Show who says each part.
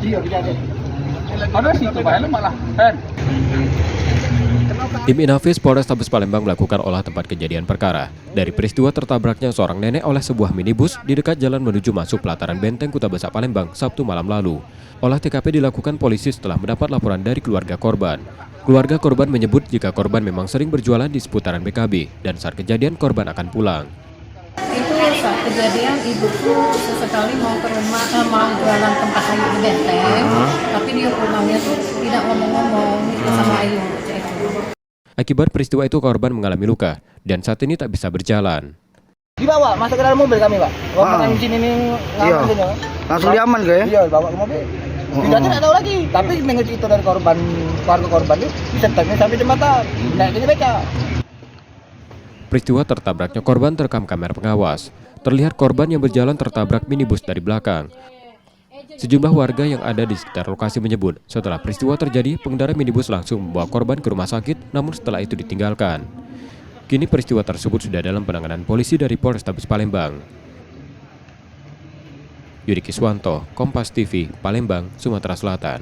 Speaker 1: Iya, kejadian. Ada situ Pak, malah kan.
Speaker 2: Tim Inafis Polrestabes Palembang melakukan olah tempat kejadian perkara. Dari peristiwa tertabraknya seorang nenek oleh sebuah minibus di dekat jalan menuju masuk pelataran Benteng Kuta Besar Palembang Sabtu malam lalu. Olah TKP dilakukan polisi setelah mendapat laporan dari keluarga korban. Keluarga korban menyebut jika korban memang sering berjualan di seputaran BKB dan saat kejadian korban akan pulang.
Speaker 3: Itu saat kejadian ibuku sesekali mau ke rumah, mau jualan tempat Ayu di Benteng, tapi dia pulangnya tuh tidak ngomong-ngomong sama Ayu.
Speaker 2: Akibat peristiwa itu korban mengalami luka dan saat ini tak bisa berjalan.
Speaker 1: Dibawa masuk ke dalam mobil kami Pak. Rombongan sini ini ngamen sini.
Speaker 4: Langsung diaman kayak?
Speaker 1: Iya, dibawa ke mobil. Tidak tahu lagi, tapi mengenai itu dari korban, keluarga korban itu disentaknya sampai jembatan, naiknya beca.
Speaker 2: Peristiwa tertabraknya korban terekam kamera pengawas. Terlihat korban yang berjalan tertabrak minibus dari belakang. Sejumlah warga yang ada di sekitar lokasi menyebut setelah peristiwa terjadi, pengendara minibus langsung membawa korban ke rumah sakit, namun setelah itu ditinggalkan. Kini peristiwa tersebut sudah dalam penanganan polisi dari Polrestabes Palembang. Yudi Kiswanto, Kompas TV, Palembang, Sumatera Selatan.